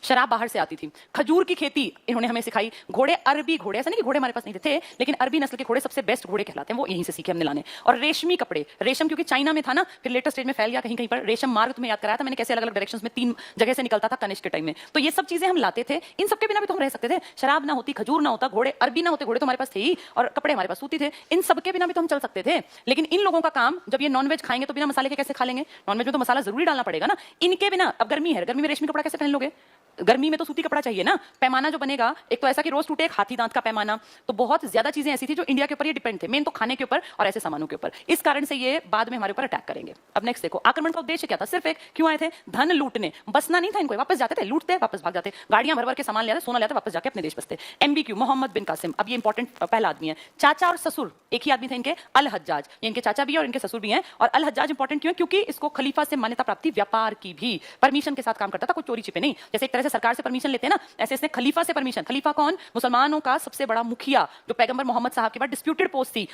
शराब बाहर से आती थी। खजूर की खेती इन्होंने हमें सिखाई। घोड़े, अरबी घोड़े, ऐसा नहीं कि घोड़े हमारे पास नहीं थे, लेकिन अरबी नस्ल के घोड़े सबसे बेस्ट घोड़े कहलाते हैं, वो यहीं से सीखे हमने लाने। और रेशमी कपड़े, रेशम क्योंकि चाइना में था ना, फिर लेटेस्ट स्टेज में फैल गया कहीं कहीं पर। रेशम मार्ग तुम्हें याद कराया था मैंने, कैसे अलग अलग डायरेक्शंस में 3 जगह से निकलता था कनिष्क के टाइम में। तो ये सब चीजें हम लाते थे। इन सबके बिना भी तो हम रह सकते थे। शराब ना होती, खजूर ना होता, घोड़े, अरबी ना होते, घोड़े तो हमारे पास थे ही, और कपड़े हमारे पास सूती थे। इन सबके बिना भी तो हम चल सकते थे। लेकिन इन लोगों का काम, जब ये नॉनवेज खाएंगे तो बिना मसाले के कैसे खा लेंगे? नॉनवेज में तो मसाला जरूरी डालना पड़ेगा ना। इनके बिना, अब गर्मी है, गर्मी में रेशमी कपड़ा कैसे पहन लोगे? गर्मी में तो सूती कपड़ा चाहिए ना। पैमाना जो बनेगा, एक तो ऐसा कि रोज टूटे, एक हाथी दांत का पैमाना। तो बहुत ज्यादा चीजें ऐसी थी जो इंडिया के ऊपर ये डिपेंड थे, मेन तो खाने के ऊपर और ऐसे सामानों के ऊपर। इस कारण से ये बाद में हमारे ऊपर अटैक करेंगे। अब नेक्स्ट देखो, आक्रमण का उद्देश्य क्या था? सिर्फ एक, क्यों आए थे? धन लूटने। बसना नहीं था इनको, वापस जाते थे, लूटते वापस भाग जाते, गाड़ियां भर भर के सामान ले आते, सोना ले आते, वापस जाके अपने देश बसते। MBQ, मोहम्मद बिन कासिम। अब ये इंपॉर्टेंट पहला आदमी है। चाचा और ससुर एक ही आदमी थे इनके, अल हज्जाज। ये इनके चाचा भी है और इनके ससुर भी हैं। और अल हज्जाज इंपॉर्टेंट क्यों? क्योंकि इसको खलीफा से मान्यता प्राप्ति व्यापार की भी परमिशन के साथ काम करता था, कोई चोरी छिपे नहीं। जैसे एक तरह से जैसे सरकार से परमिशन लेते हैं ना, ऐसे इसने खलीफा से परमिशन, खलीफा कौन, मुसलमानों का सबसे बड़ा मुखिया जो पैगंबर मोहम्मद साहब के बाद डिस्प्यूटेड पोस्ट थी,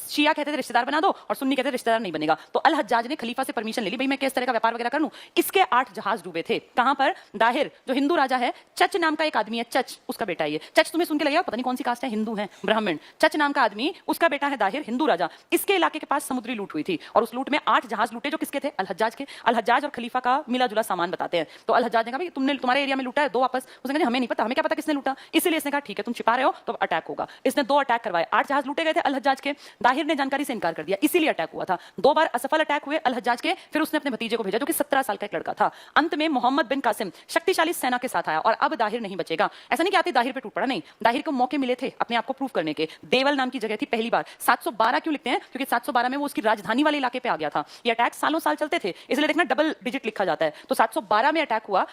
शिया कहते थे रिश्तेदार बना दो और सुन्नी कहते थे रिश्तेदार नहीं बनेगा, तो अल हज्जाज ने खलीफा से परमिशन ले ली, भाई मैं किस तरह का व्यापार वगैरह कर लूं। इसके 8 जहाज डूबे थे। कहां पर, दाहिर जो हिंदू राजा है, चच नाम का एक आदमी है, चच उसका बेटा है ये, चच तुम्हें सुन के लगेगा पता नहीं कौन सी कास्ट है, हिंदू है, ब्राह्मण, चच नाम का आदमी, उसका बेटा है दाहिर, हिंदू राजा। इसके इलाके के पास समुद्री लूट हुई थी और उस लूट में 8 जहाज लूटे जो किसके थे, अल हज्जाज के। अल हज्जाज और खलीफा का मिला जुला सामान बताते हैं। तो अल हज्जाज ने कहा भाई तुमने तुम्हारे एरिया में लूटा है, दो वापस, उसने कहा हमें नहीं पता, हमें क्या पता किसने लूटा, इसलिए इसने कहा ठीक है तुम छिपा रहे हो तो अटैक होगा। इसने 2 अटैक करवाए, 8 जहाज लूटे गए थे अल हज्जाज के, दाहिर ने जानकारी से इनकार कर दिया, इसीलिए अटैक हुआ था। 2 बार असफल अटैक हुए अल हज्जाज के, फिर उसने अपने भतीजे को भेजा जो कि 17 साल का एक लड़का था। अंत में मोहम्मद बिन कासिम शक्तिशाली सेना के साथ आया और अब दाहिर नहीं बचेगा। ऐसा नहीं कि आते दाहिर पे टूट पड़ा, नहीं, दाहिर को मौके मिले थे अपने आप को प्रूव करने के। देवल नाम की जगह थी पहली बार। 712 क्यों लिखते हैं, क्योंकि 712 में वो उसकी राजधानी वाले इलाके पे आ गया था। ये अटैक सालों साल चलते थे, इसलिए देखना डबल डिजिट लिखा जाता है। तो 712 में अटैक हुआ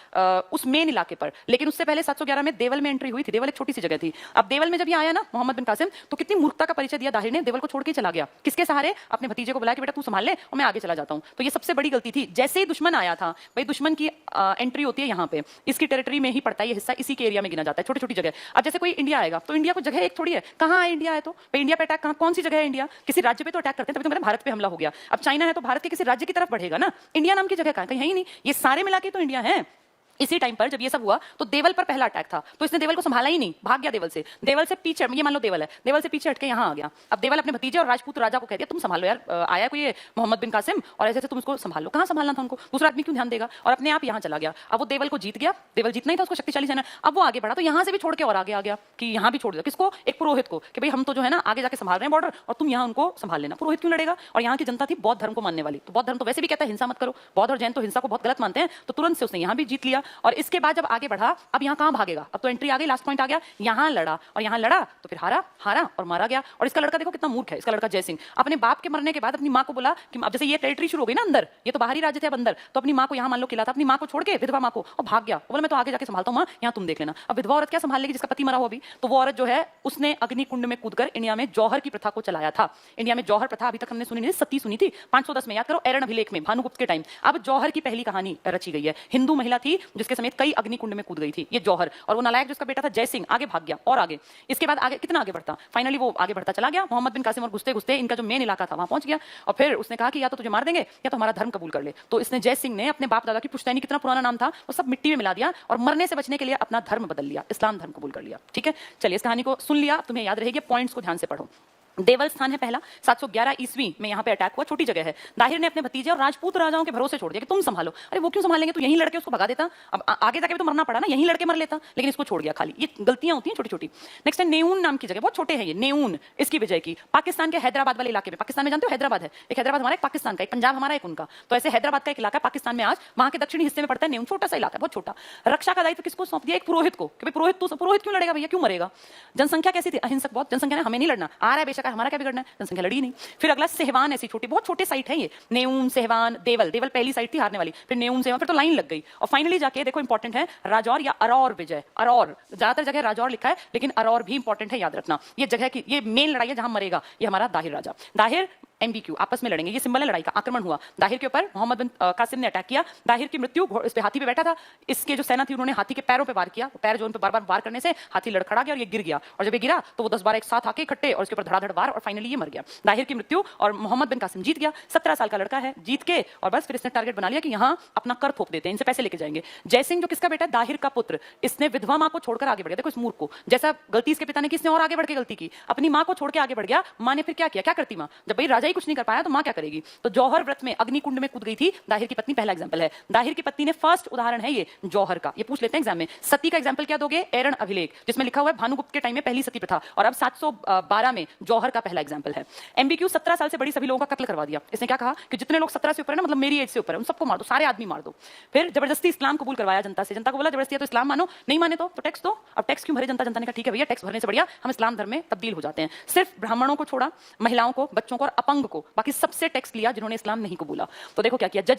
उस मेन इलाके पर, लेकिन उससे पहले 711 में देवल में एंट्री हुई थी। देवल एक छोटी सी जगह थी। अब देवल में जब ये आया ना मोहम्मद बिन कासिम, तो कितनी मूर्खता का परिचय दिया दाहिर ने, देवल को छोड़ के चला गया। किसके सहारे, अपने भतीजे को बुलाया कि बेटा तू संभाल ले और मैं आगे चला जाता हूं। तो ये सबसे बड़ी गलती थी। जैसे ही दुश्मन आया था, भाई दुश्मन की एंट्री होती है यहाँ पे, इसकी टेरिटरी में ही पड़ता है ये हिस्सा, इसी के एरिया में गिना जाता है, छोटी छोटी जगह। अब जैसे कोई इंडिया आएगा तो इंडिया को जगह एक थोड़ी है, कहाँ है इंडिया है, तो भाई इंडिया पे अटैक कहाँ, कौन सी जगह है इंडिया, किसी राज्य पे तो अटैक करते हैं, तभी तो मेरा भारत पे हमला हो गया। अब चाइना है तो भारत के किसी राज्य की तरफ बढ़ेगा ना, इंडिया नाम की जगह कहाँ, कहीं है ही नहीं, ये सारे मिला के तो इंडिया है। इसी टाइम पर जब ये सब हुआ तो देवल पर पहला अटैक था, तो इसने देवल को संभाला ही नहीं, भाग गया देवल से। देवल से पीछे, ये मान लो देवल है, देवल से पीछे हटके यहाँ आ गया। अब देवल अपने भतीजे और राजपूत राजा को कह दिया तुम संभालो यार, आया कोई ये मोहम्मद बिन कासिम और ऐसे तुम इसको संभालो। कहाँ संभालना था उनको, दूसरा आदमी क्यों ध्यान देगा, और अपने आप यहाँ चला गया। अब वो देवल को जीत गया, देवल जीतना ही था उसको, शक्तिशाली सेना। अब वो आगे बढ़ा तो यहाँ से भी छोड़ के और आगे आ गया कि यहाँ भी छोड़ दिया, किसको, एक पुरोहित को, कि भाई हम तो जो है ना आगे जाके संभाल रहे हैं बॉर्डर और तुम यहाँ उनको संभाल लेना। पुरोहित क्यों लड़ेगा, और यहाँ की जनता थी बौद्ध धर्म को मानने वाली, तो बौद्ध धर्म तो वैसे भी कहता है हिंसा मत करो, बौद्ध और जैन तो हिंसा को बहुत गलत मानते हैं, तो तुरंत से उसने यहाँ भी जीत लिया। और इसके बाद जब आगे बढ़ा, अब यहाँ कहाँ भागेगा, अब तो एंट्री आ गई, लास्ट पॉइंट आ गया, यहाँ लड़ा और यहाँ लड़ा तो फिर हारा और मारा गया। और इसका लड़का देखो कितना मूर्ख है, इसका लड़का जय सिंह अपने बाप के मरने के बाद अपनी माँ को बोला कि अब जैसे ये टेरिटरी शुरू हो गई ना अंदर, ये तो बाहरी राज्य थे अब अंदर, तो अपनी माँ को यहाँ मान लो किला था, अपनी माँ को छोड़ के विधवा माँ को और भाग गया, बोला मैं तो आगे जाके संभालता हूँ माँ, यहाँ तुम देख लेना। अब विधवा औरत क्या संभाल लेगी जिसका पति मरा हो अभी, तो वो औरत जो है उसने अग्निकुंड में कूदकर इंडिया में जौहर की प्रथा को चलाया था। इंडिया में जौहर प्रथा अभी तक हमने सुनी नहीं, सती सुनी थी 510 में, याद करो एरण अभिलेख में भानुगुप्त के टाइम। अब जौहर की पहली कहानी रची गई है, हिंदू महिला थी जिसके समेत कई अग्निकुंड में कूद गई थी ये जौहर, और वो नालायक जिसका बेटा था जय सिंह आगे भाग गया और आगे। इसके बाद आगे कितना आगे बढ़ता, फाइनली वो आगे बढ़ता चला गया मोहम्मद बिन कासिम, और घुसते घुसते इनका जो मेन इलाका था वहां पहुंच गया। और फिर उसने कहा कि या तो तुझे मार देंगे या तो हमारा धर्म कबूल कर ले। तो इसने जय सिंह ने अपने बाप दादा की पुश्तैनी, कितना पुराना नाम था, वो सब मिट्टी में मिला दिया और मरने से बचने के लिए अपना धर्म बदल लिया, इस्लाम धर्म कबूल कर लिया। ठीक है, चलिए इस कहानी को सुन लिया, तुम्हें याद रहेगी, पॉइंट्स को ध्यान से पढ़ो। देवल स्थान है पहला, 711 ईस्वी में यहाँ पे अटैक हुआ, छोटी जगह है। दाहिर ने अपने भतीजे और राजपूत राजाओं के भरोसे छोड़ दिया कि तुम संभालो। अरे वो क्यों संभालेंगे, तो यहीं लड़के उसको भगा देता, अब आगे जाके भी तो मरना पड़ा ना, यहीं लड़के मर लेता, लेकिन इसको छोड़ गया खाली। ये गलतियां होती हैं छोटी छोटी। नेक्स्ट है नेऊन नाम की जगह, बहुत छोटे हैं ये, नेऊन इसकी विजय की, पाकिस्तान के हैदराबाद वाले इलाके में। पाकिस्तान में जानते हो हैदराबाद है, एक हैदराबाद हमारा, एक पाकिस्तान का, एक पंजाब हमारा, एक उनका। तो ऐसे हैदराबाद का एक इलाका पाकिस्तान में आज, वहां के दक्षिणी हिस्से में पड़ता है नेऊन, छोटा सा इलाका, बहुत छोटा। रक्षा का दायित्व किसको सौंप दिया, एक पुरोहित को, कि पुरोहित क्यों लड़ेगा भैया, क्यों मरेगा। जनसंख्या कैसी थी, अहिंसक बहुत, जनसंख्या ने हमें नहीं लड़ना, आ रहा है बेशक, हमारा क्या बिगड़ना है, संख्या लड़ी नहीं। फिर अगला सेहवान, ऐसी छोटी बहुत छोटे साइट है ये, नेऊन, सेहवान, देवल। देवल पहली साइट थी हारने वाली, फिर नेऊन, सेहवान, फिर तो लाइन लग गई। और फाइनली जाके देखो इंपॉर्टेंट है राजौर या अरौर विजय। अरौर, ज्यादातर जगह राजौर लिखा है लेकिन अरौर भी इंपॉर्टेंट है, याद रखना। ये जगह की ये मेन लड़ाई है जहां मरेगा ये हमारा दाहिर राजा। दाहिर एमबीक्यू आपस में लड़ेंगे, ये सिंबल है लड़ाई का। आक्रमण हुआ दाहिर के ऊपर, मोहम्मद बिन कासिम ने अटैक किया, दाहिर की मृत्यु, इस पे हाथी पे बैठा था, इसके जो सेना थी उन्होंने हाथी के पैरों पे वार किया, पैर जो उन पे बार-बार वार करने से हाथी लड़खड़ा गया और ये गिर गया। और जब ये गिरा तो वो 10-12 एक साथ आके इकट्ठे और इसके ऊपर धड़ाधड़ वार और फाइनली ये मर गया। दाहिर की मृत्यु और मोहम्मद बिन कासिम जीत गया। 17 साल का लड़का है, जीत के और बस फिर इसने टारगेट बना लिया कि यहाँ अपना कर थोप देते हैं, इनसे पैसे लेके जाएंगे। जय सिंह जो किसका बेटा है, दाहिर का पुत्र, इसने विधवा माँ को छोड़कर आगे बढ़ गया। देखो इस मूर्ख को, जैसा गलती इसके पिता ने की, इसने और आगे बढ़ के गलती की, अपनी माँ को छोड़ के आगे बढ़ गया। माँ ने फिर क्या किया, क्या करती माँ, जब भाई राजा ही कुछ नहीं कर पाया तो माँ क्या करेगी। तो जौहर व्रत में अग्निकुंड में कूद गई थी दाहिर की पत्नी, पहला एग्जांपल है। दाहिर की पत्नी ने फर्स्ट उदाहरण है ये जौहर का, ये पूछ लेते हैं एग्जाम में। सती का एग्जांपल क्या दोगे, एरण अभिलेख, जिसमें लिखा हुआ है भानुगुप्त के टाइम में पहली सती प्रथा, और अब 712 में जौहर का पहला एग्जांपल है। एमबीक्यू 17 साल से बड़ी सभी लोगों का कत्ल करवा दिया। इसने क्या कहा कि जितने लोग 17 से ऊपर है ना, मतलब मेरी एज से ऊपर है, उन सबको मार दो, सारे आदमी मार दो। फिर जबरदस्ती इस्लाम कबूल करवाया जनता से, जनता को बोला जबरदस्ती तो इस्लाम मानो, नहीं माने तो टैक्स दो। अब टैक्स क्यों भरे, जनता ने कहा ठीक है भैया टैक्स भरने से बढ़िया हम इस्लाम धर्म में तब्दील हो जाते हैं। सिर्फ ब्राह्मणों को छोड़ा, महिलाओं को, बच्चों को और अपंग को, बाकी सबसे टैक्स लिया जिन्होंने इस्लाम नहीं कबूला। तो देखो क्या किया जज